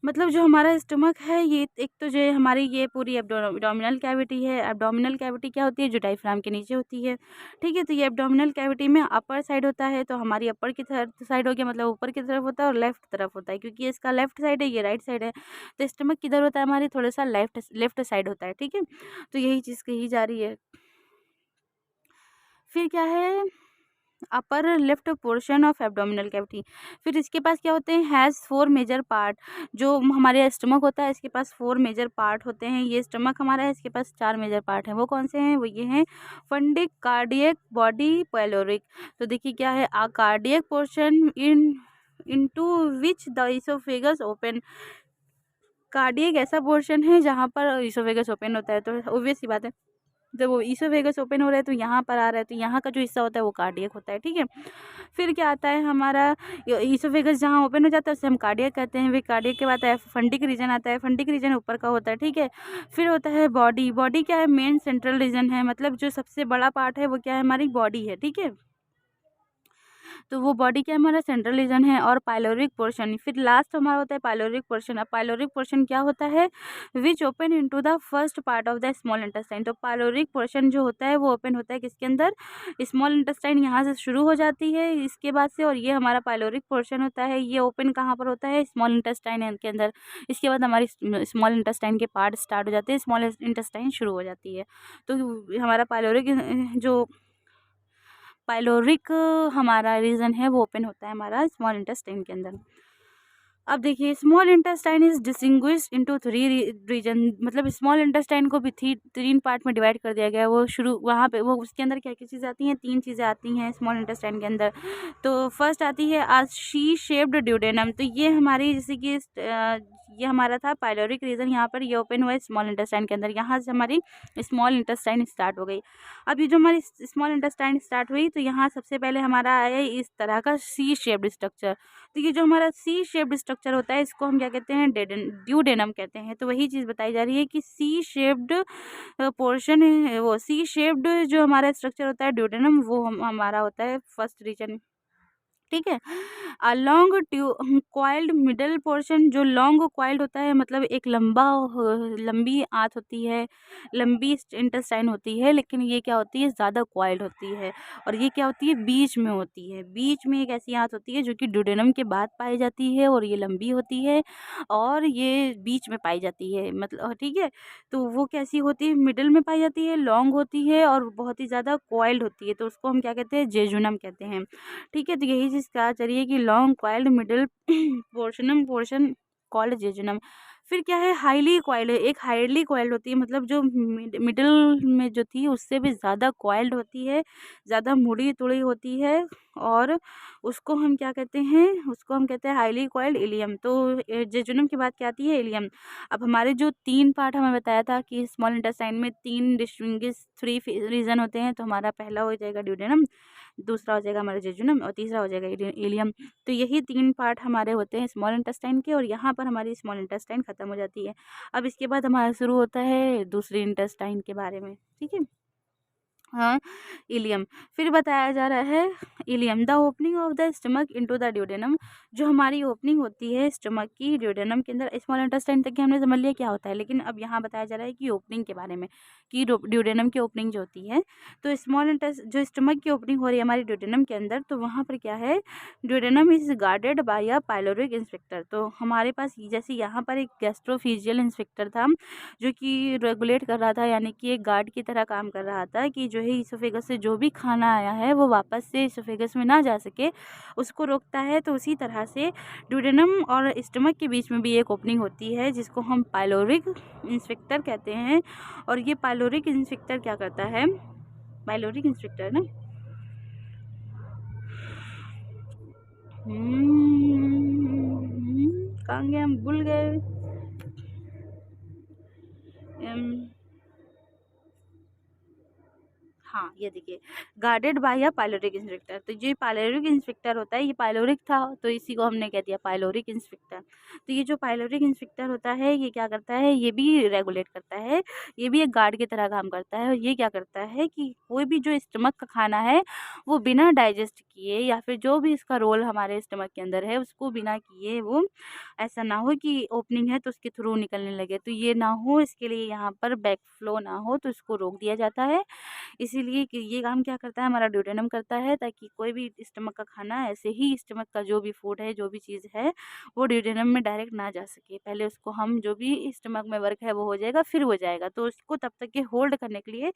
Speaker 1: मतलब जो हमारा स्टमक है, ये एक तो जो हमारी ये पूरी एब्डोमिनल कैविटी है। एब्डोमिनल कैविटी क्या होती है, जो डायफ्राम के नीचे होती है। ठीक है, तो ये एब्डोमिनल कैविटी में अपर साइड होता है, तो हमारी अपर की साइड हो गया, मतलब ऊपर की तरफ होता है, और लेफ्ट तरफ होता है, क्योंकि इसका लेफ्ट साइड है, ये राइट साइड है। तो स्टमक किधर होता है, हमारी थोड़ा सा लेफ्ट साइड होता है। ठीक है, तो यही चीज़ कही जा रही है। फिर क्या है, upper left portion of abdominal cavity. फिर इसके पास क्या होते हैं, हैज़ 4 मेजर पार्ट। जो हमारे स्टमक होता है, इसके पास 4 मेजर पार्ट होते हैं। ये स्टमक हमारा है, इसके पास 4 मेजर पार्ट हैं। वो कौन से हैं, वो ये हैं, फंडिक, कार्डियक, बॉडी, पाइलोरिक। तो देखिए क्या है, a cardiac portion into which the oesophagus open. Cardiac ऐसा पोर्शन है जहाँ पर इसोफेगस ओपन होता है, तो ऑब्वियस सी बात है, जब वो इसोफेगस ओपन हो रहा है तो यहाँ पर आ रहा है, तो यहाँ का जो हिस्सा होता है वो कार्डियक होता है। ठीक है, फिर क्या आता है हमारा, इसोफेगस जहाँ ओपन हो जाता है उसे हम कार्डियक कहते हैं। फिर कार्डियक के बाद आता है फंडिक रीजन आता है, फंडिक रीजन ऊपर का होता है। ठीक है, फिर होता है बॉडी। बॉडी क्या है, मेन सेंट्रल रीजन है, मतलब जो सबसे बड़ा पार्ट है वो क्या है, हमारी बॉडी है। ठीक है, तो वो बॉडी क्या हमारा सेंट्रल रीजन है। और पाइलोरिक पोर्शन, फिर लास्ट हमारा होता है पाइलोरिक पोर्शन। अब पाइलोरिक पोर्शन क्या होता है, which open into the first part of the small intestine. तो पाइलोरिक पोर्शन जो होता है वो ओपन होता है किसके अंदर, स्मॉल इंटेस्टाइन, यहाँ से शुरू हो जाती है इसके बाद से, और ये हमारा पाइलोरिक पोर्शन होता है, ये ओपन कहाँ पर होता है, स्मॉल इंटेस्टाइन के अंदर। इसके बाद हमारी स्मॉल इंटेस्टाइन के पार्ट स्टार्ट हो जाते हैं, स्मॉल इंटेस्टाइन शुरू हो जाती है। तो हमारा जो पाइलोरिक हमारा रीजन है वो ओपन होता है हमारा स्मॉल इंटेस्टाइन के अंदर। अब देखिए, small intestine is distinguished into 3 region. मतलब स्मॉल इंटेस्टाइन को भी 3 पार्ट में डिवाइड कर दिया गया है। वो शुरू वहाँ पे वो उसके अंदर क्या क्या चीज़ें आती हैं, 3 चीज़ें आती हैं स्मॉल इंटेस्टाइन के अंदर। तो फर्स्ट आती है आज शी शेप्ड ड्यूडेनम। तो ये हमारी जैसे कि ये हमारा था पाइलोरिक रीजन, यहाँ पर ये ओपन हुआ है स्मॉल इंटेस्टाइन के अंदर, यहाँ से हमारी स्मॉल इंटेस्टाइन स्टार्ट हो गई। अब ये जो हमारी स्मॉल इंटेस्टाइन स्टार्ट हुई, तो यहाँ सबसे पहले हमारा आया इस तरह का सी शेप्ड स्ट्रक्चर। तो ये जो हमारा सी शेप्ड स्ट्रक्चर होता है इसको हम क्या कहते हैं, ड्यूडेनम कहते हैं। तो वही चीज़ बताई जा रही है कि सी शेप्ड पोर्शन है, वो सी शेप्ड जो हमारा स्ट्रक्चर होता है ड्यूडेनम, वो हमारा होता है फर्स्ट रीजन। ठीक है, लॉन्ग क्वाइल्ड मिडल पोर्शन, जो लॉन्ग क्वाइल्ड होता है मतलब एक लंबी आंत होती है, लंबी इंटेस्टाइन होती है, लेकिन ये क्या होती है, ज़्यादा क्वाइल्ड होती है। और ये क्या होती है, बीच में होती है। बीच में एक ऐसी आंत होती है जो कि ड्यूडेनम के बाद पाई जाती है, और ये लंबी होती है और ये बीच में पाई जाती है। मतलब ठीक है, तो वो कैसी होती है, मिडल में पाई जाती है, लॉन्ग होती है और बहुत ही ज़्यादा क्वाइल्ड होती है, तो उसको हम क्या कहते हैं, जेजुनम कहते हैं। ठीक है, तो यही चीज़ कहा जा रही है कि long coiled middle portion called jejunum. फिर क्या है, हाईली क्वाइल्ड है। एक हाईली क्वाइल्ड होती है, मतलब जो मिडल में जो थी उससे भी ज़्यादा क्वाइल्ड होती है, ज़्यादा मुड़ी तुड़ी होती है, और उसको हम क्या कहते हैं, उसको हम कहते हैं हाईली क्वाइल्ड इलियम। तो जेजुनम की बात क्या आती है, इलियम। अब हमारे जो 3 पार्ट हमें बताया था कि स्मॉल इंटेस्टाइन में 3 डिस्टिंग्विश 3 रीजन होते हैं, तो हमारा पहला हो जाएगा ड्यूडेनम, दूसरा हो जाएगा हमारा जेजुनम और तीसरा हो जाएगा इलियम। तो यही 3 पार्ट हमारे होते हैं स्मॉल इंटेस्टाइन के, और यहाँ पर हमारी स्मॉल इंटेस्टाइन ख़त्म हो जाती है। अब इसके बाद हमारा शुरू होता है दूसरी इंटेस्टाइन के बारे में, ठीक है। हाँ, इलियम। फिर बताया जा रहा है ileum, the opening of the stomach into the duodenum. जो हमारी ओपनिंग होती है स्टमक की ड्यूडेनम के अंदर, स्मॉल इंटेस्टाइन तक के हमने समझ लिया क्या होता है, लेकिन अब यहाँ बताया जा रहा है कि ओपनिंग के बारे में, कि ड्यूडेनम की ओपनिंग जो होती है। तो जो स्टमक की ओपनिंग हो रही है हमारी ड्यूडेनम के अंदर, तो वहाँ पर क्या है, duodenum is guarded by a pyloric inspector. तो हमारे पास जैसे यहाँ पर एक गैस्ट्रोफिजियल इंस्पेक्टर था जो कि रेगुलेट कर रहा था, यानी कि एक गार्ड की तरह काम कर रहा था कि जो है इसोफेगस से जो भी खाना आया है वो वापस से इसोफेगस में ना जा सके, उसको रोकता है। तो उसी तरह से ड्यूडेनम और स्टमक के बीच में भी एक ओपनिंग होती है जिसको हम पाइलोरिक इंस्पेक्टर कहते हैं। और ये पाइलोरिक इंस्पेक्टर क्या करता है, पाइलोरिक इंस्पेक्टर ना, कहाँ गए, हम भूल गए। हाँ, ये देखिए, guarded by a pyloric inspector. तो जो पाइलोरिक इंस्पेक्टर होता है, ये पाइलोरिक था तो इसी को हमने कह दिया पाइलोरिक इंस्पेक्टर। तो ये जो पाइलोरिक इंस्पेक्टर होता है ये क्या करता है, ये भी रेगुलेट करता है, ये भी एक गार्ड की तरह काम करता है। और ये क्या करता है कि कोई भी जो स्टमक का खाना है वो बिना डाइजेस्ट किए, या फिर जो भी इसका रोल हमारे स्टमक के अंदर है उसको बिना किए, वो ऐसा ना हो कि ओपनिंग है तो उसके थ्रू निकलने लगे, तो ये ना हो, इसके लिए यहाँ पर बैक फ्लो ना हो, तो इसको रोक दिया जाता है। इसीलिए कि ये काम क्या करता है, हमारा ड्यूडेनम करता है, ताकि कोई भी स्टमक का खाना ऐसे ही स्टमक का जो भी फूड है, जो भी चीज़ है, वो ड्यूडेनम में डायरेक्ट ना जा सके। पहले उसको हम जो भी स्टमक में वर्क है वो हो जाएगा, फिर हो जाएगा। तो उसको तब तक के होल्ड करने के लिए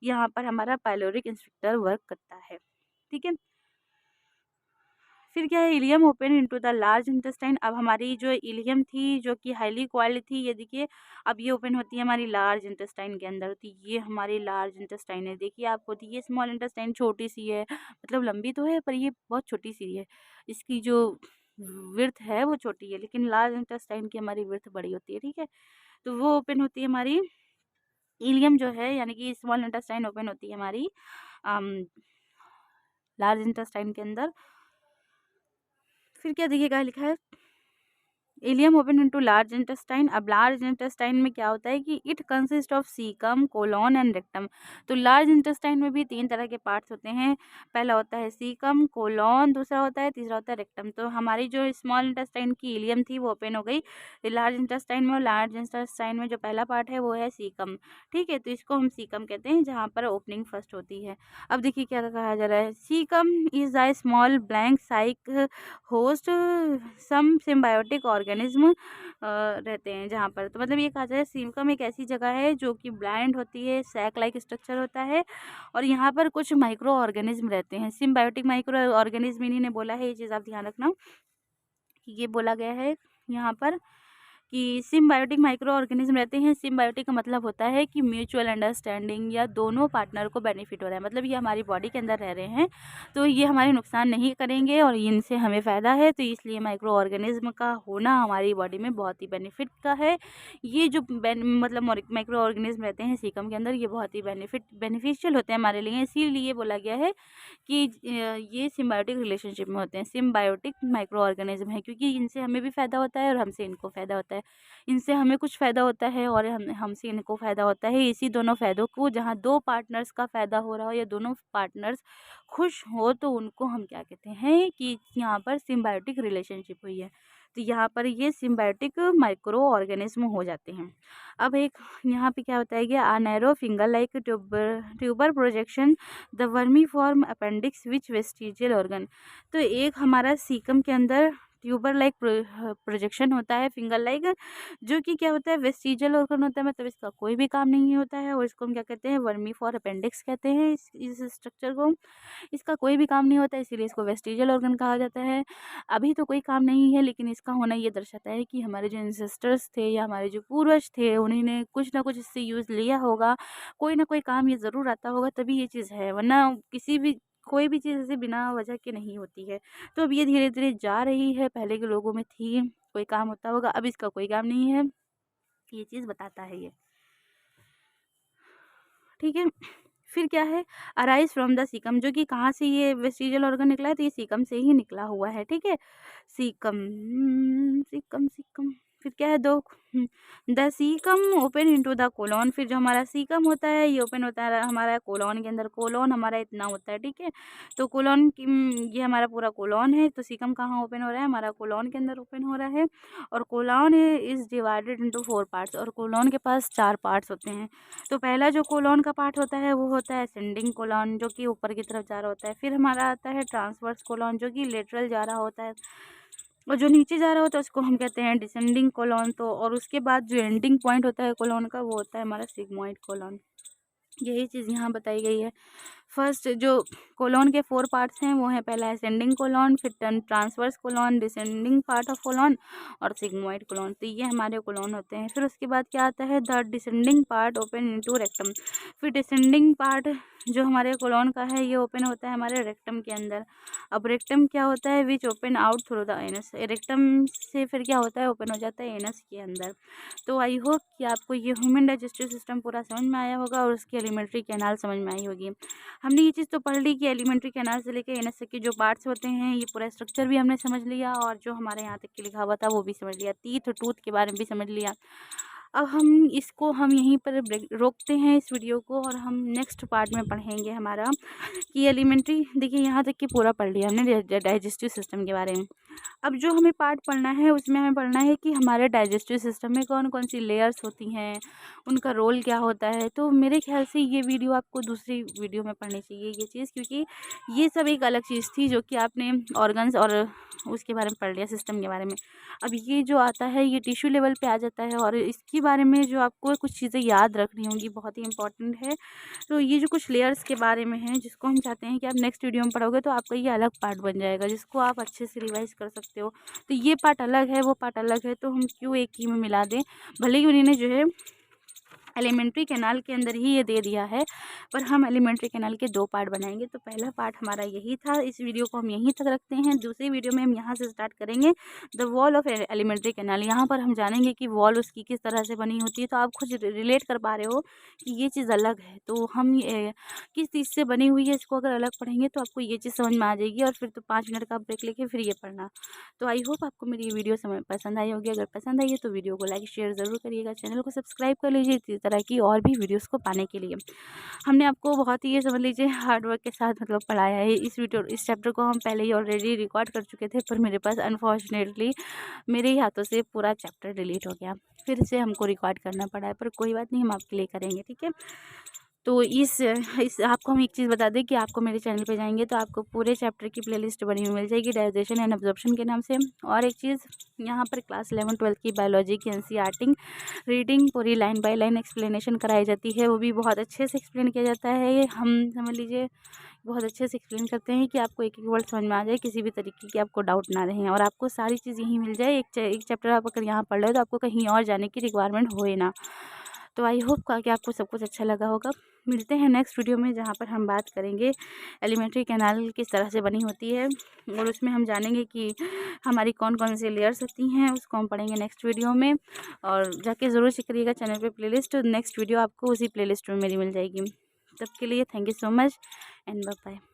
Speaker 1: यहाँ पर हमारा पाइलोरिक इंस्पेक्टर वर्क करता है, ठीक है। फिर क्या है, ileum open into the large intestine. अब हमारी जो इलियम थी जो कि हाईली कॉइल्ड थी, ये देखिए अब ये ओपन होती है हमारी लार्ज इंटेस्टाइन के अंदर। तो ये हमारी लार्ज इंटेस्टाइन है, देखिए आपको, तो ये स्मॉल इंटेस्टाइन छोटी सी है, मतलब लंबी तो है पर ये बहुत छोटी सी है, इसकी जो विड्थ है वो छोटी है, लेकिन लार्ज इंटेस्टाइन की हमारी विड्थ बड़ी होती है, ठीक है। तो वो ओपन होती है हमारी इलियम जो है, यानी कि स्मॉल इंटेस्टाइन ओपन होती है हमारी लार्ज इंटेस्टाइन के अंदर। फिर क्या देखिएगा लिखा है, ileum open into large intestine. अब लार्ज इंटेस्टाइन में क्या होता है कि it consist of caecum, colon and rectum. तो लार्ज इंटेस्टाइन में भी 3 तरह के पार्ट्स होते हैं, पहला होता है सीकम, कोलोन दूसरा होता है, तीसरा होता है रेक्टम। तो हमारी जो स्मॉल इंटेस्टाइन की इलियम थी वो ओपन हो गई लार्ज इंटेस्टाइन में, और लार्ज इंटेस्टाइन में जो पहला पार्ट है वो है सीकम, ठीक है। तो इसको हम सीकम कहते हैं, जहाँ पर ओपनिंग फर्स्ट होती है। अब देखिए क्या कहा जा रहा है, caecum is a small blind sac host some symbiotic organism रहते हैं जहाँ पर। तो मतलब ये कहा जाए सीकम एक ऐसी जगह है जो कि ब्लाइंड होती है, सैक लाइक स्ट्रक्चर होता है, और यहाँ पर कुछ माइक्रो ऑर्गेनिज्म रहते हैं। सिम्बायोटिक माइक्रो ऑर्गेनिज्म इन्हीं ने बोला है, ये चीज़ आप ध्यान रखना कि ये बोला गया है यहाँ पर कि सिम्बायोटिक माइक्रो ऑर्गेनिज्म रहते हैं। सिम्बायोटिक का मतलब होता है कि म्यूचुअल अंडरस्टैंडिंग, या दोनों पार्टनर को बेनिफिट हो रहा है, मतलब ये हमारी बॉडी के अंदर रह रहे हैं तो ये हमारे नुकसान नहीं करेंगे और इनसे हमें फ़ायदा है, तो इसलिए माइक्रो ऑर्गेनिज्म का होना हमारी बॉडी में बहुत ही बेनिफिट का है। ये जो मतलब माइक्रो ऑर्गेनिज्म रहते हैं सीकम के अंदर, ये बहुत ही बेनिफिशियल होते हैं हमारे लिए, इसीलिए बोला गया है कि ये सिम्बायोटिक रिलेशनशिप में होते हैं, सिम्बायोटिक माइक्रो ऑर्गेनिज्म है, क्योंकि इनसे हमें भी फ़ायदा होता है और हमसे इनको फ़ायदा होता है। इनसे हमें कुछ फ़ायदा होता है और हमसे इनको फ़ायदा होता है। इसी दोनों फ़ायदों को, जहाँ 2 पार्टनर्स का फ़ायदा हो रहा हो या दोनों पार्टनर्स खुश हो, तो उनको हम क्या कहते हैं कि यहाँ पर सिम्बायोटिक रिलेशनशिप हुई है। तो यहाँ पर ये सिम्बायोटिक माइक्रो ऑर्गेनिज्म हो जाते हैं। अब एक यहाँ पे क्या होता है कि a narrow finger like tubular projection the vermiform appendix which vestigial organ. तो एक हमारा सीकम के अंदर ट्यूबर लाइक प्रोजेक्शन होता है, फिंगर लाइक, जो कि क्या होता है, वेस्टिजियल ऑर्गन होता है, मतलब इसका कोई भी काम नहीं होता है, और इसको हम क्या कहते हैं, वर्मी फॉर अपेंडिक्स कहते हैं इस स्ट्रक्चर को। इसका कोई भी काम नहीं होता है, इसीलिए इसको वेस्टिजियल ऑर्गन कहा जाता है। अभी तो कोई काम नहीं है, लेकिन इसका होना ये दर्शाता है कि हमारे जो एंसेस्टर्स थे या हमारे जो पूर्वज थे, उन्होंने कुछ ना कुछ इससे यूज़ लिया होगा, कोई ना कोई काम ये ज़रूर आता होगा, तभी ये चीज़ है, वरना किसी भी कोई भी चीज़ ऐसे बिना वजह के नहीं होती है। तो अब ये धीरे धीरे जा रही है, पहले के लोगों में थी, कोई काम होता होगा, अब इसका कोई काम नहीं है, ये चीज़ बताता है ये, ठीक है। फिर क्या है, अराइज फ्रॉम द सीकम, जो कि कहाँ से ये वेस्टिजियल ऑर्गन निकला है, तो ये सीकम से ही निकला हुआ है, ठीक है। सीकम सीकम सीकम, फिर क्या है, दो, the caecum open into the colon, फिर जो हमारा सीकम होता है ये ओपन होता है हमारा कोलॉन के अंदर। कोलॉन हमारा इतना होता है, ठीक है। तो कोलॉन की ये हमारा पूरा कोलॉन है, तो सीकम कहाँ ओपन हो रहा है, हमारा कोलॉन के अंदर ओपन हो रहा है। और colon is divided into 4 parts, और कोलॉन के पास 4 पार्ट्स होते हैं। तो पहला जो कोलॉन का पार्ट होता है वो होता है असेंडिंग कोलॉन, जो कि ऊपर की तरफ जा रहा होता है। फिर हमारा आता है ट्रांसवर्स कोलॉन, जो कि लेटरल जा रहा होता है, और जो नीचे जा रहा होता है उसको हम कहते हैं डिसेंडिंग कोलॉन। तो और उसके बाद जो एंडिंग पॉइंट होता है कोलॉन का वो होता है हमारा सिग्मोइड कोलॉन। यही चीज़ यहाँ बताई गई है। फर्स्ट जो कोलॉन के 4 पार्ट्स हैं वो हैं, पहला असेंडिंग कोलॉन, फिर transverse colon, descending part of colon और सिग्मोइड कोलॉन। तो ये हमारे कोलॉन होते हैं। फिर उसके बाद क्या आता है, the descending part open into rectum. फिर डिसेंडिंग पार्ट जो हमारे कोलॉन का है ये ओपन होता है हमारे रेक्टम के अंदर। अब रेक्टम क्या होता है, which open out through the anus. Rectum से फिर क्या होता है, ओपन हो जाता है एनस के अंदर। तो आई होप कि आपको ये ह्यूमन डाइजेस्टिव सिस्टम पूरा समझ में आया होगा और उसकी एलिमेंट्री कैनाल समझ में आई होगी। हमने ये चीज़ तो पढ़ ली कि एलिमेंट्री कैनाल से लेकर एनएस के जो पार्ट्स होते हैं ये पूरा स्ट्रक्चर भी हमने समझ लिया, और जो हमारे यहाँ तक के लिखा हुआ था वो भी समझ लिया, टीथ टूथ के बारे में भी समझ लिया। अब हम यहीं पर रोकते हैं इस वीडियो को, और हम नेक्स्ट पार्ट में पढ़ेंगे हमारा कि एलिमेंट्री। देखिए यहाँ तक कि पूरा पढ़ लिया हमने डाइजेस्टिव सिस्टम के बारे में। अब जो हमें पार्ट पढ़ना है उसमें हमें पढ़ना है कि हमारे डाइजेस्टिव सिस्टम में कौन कौन सी लेयर्स होती हैं, उनका रोल क्या होता है। तो मेरे ख्याल से ये वीडियो आपको दूसरी वीडियो में पढ़नी चाहिए ये चीज़, क्योंकि ये सब एक अलग चीज़ थी जो कि आपने ऑर्गन्स और उसके बारे में पढ़ लिया, सिस्टम के बारे में। अब ये जो आता है ये टिश्यू लेवल पे आ जाता है, और इसके बारे में जो आपको कुछ चीज़ें याद रखनी होंगी, बहुत ही इंपॉर्टेंट है। तो ये जो कुछ लेयर्स के बारे में है जिसको हम चाहते हैं कि आप नेक्स्ट वीडियो में पढ़ोगे तो आपका ये अलग पार्ट बन जाएगा, जिसको आप अच्छे से रिवाइज कर सकते हो। तो ये पार्ट अलग है, वो पार्ट अलग है, तो हम क्यों एक ही में मिला दें। भले ही उन्होंने जो है एलिमेंट्री कैनाल के अंदर ही ये दे दिया है, पर हम एलिमेंट्री कैनाल के 2 पार्ट बनाएंगे। तो पहला पार्ट हमारा यही था, इस वीडियो को हम यहीं तक रखते हैं। दूसरी वीडियो में हम यहाँ से स्टार्ट करेंगे the wall of alimentary canal. यहाँ पर हम जानेंगे कि वॉल उसकी किस तरह से बनी होती है। तो आप खुद रिलेट कर पा रहे हो कि ये चीज़ अलग है, तो हम किस चीज़ से बनी हुई है इसको अगर अलग पढ़ेंगे तो आपको ये चीज़ समझ में आ जाएगी। और फिर तो 5 मिनट का ब्रेक लेके फिर ये पढ़ना। तो आई होप आपको मेरी ये वीडियो पसंद आई होगी। अगर पसंद आई है तो वीडियो को लाइक शेयर ज़रूर करिएगा, चैनल को सब्सक्राइब कर लीजिए इसी तरह की और भी वीडियोस को पाने के लिए। हमने आपको बहुत ही ये समझ लीजिए हार्ड वर्क के साथ मतलब पढ़ाया है। इस चैप्टर को हम पहले ही ऑलरेडी रिकॉर्ड कर चुके थे, पर मेरे पास अनफॉर्चुनेटली मेरे ही हाथों से पूरा चैप्टर डिलीट हो गया, फिर से हमको रिकॉर्ड करना पड़ा है। पर कोई बात नहीं, हम आपके लिए करेंगे, ठीक है। तो इस आपको हम एक चीज़ बता दें कि आपको मेरे चैनल पे जाएंगे तो आपको पूरे चैप्टर की प्लेलिस्ट बनी हुई मिल जाएगी डाइजेशन एंड एब्जॉर्प्शन के नाम से। और एक चीज़, यहाँ पर क्लास 11-12 की बायोलॉजी की एनसीईआरटी रीडिंग पूरी लाइन बाय लाइन एक्सप्लेनेशन कराई जाती है, वो भी बहुत अच्छे से एक्सप्लेन किया जाता है। हम समझ लीजिए बहुत अच्छे से एक्सप्लेन करते हैं कि आपको एक एक वर्ड समझ में आ जाए, किसी भी तरीके की आपको डाउट ना रहे, और आपको सारी चीज़ यहीं मिल जाए। एक चैप्टर आप अगर यहाँ पढ़ रहे हो तो आपको कहीं और जाने की रिक्वायरमेंट होए ना। तो आई होप कि आपको सब कुछ अच्छा लगा होगा। मिलते हैं नेक्स्ट वीडियो में, जहाँ पर हम बात करेंगे एलिमेंट्री कैनाल किस तरह से बनी होती है, और उसमें हम जानेंगे कि हमारी कौन कौन सी लेयर्स होती हैं, उसको हम पढ़ेंगे नेक्स्ट वीडियो में। और जाके ज़रूर चेक करिएगा चैनल पे प्लेलिस्ट, नेक्स्ट वीडियो आपको उसी प्लेलिस्ट में मेरी मिल जाएगी। तब के लिए thank you so much and bye bye.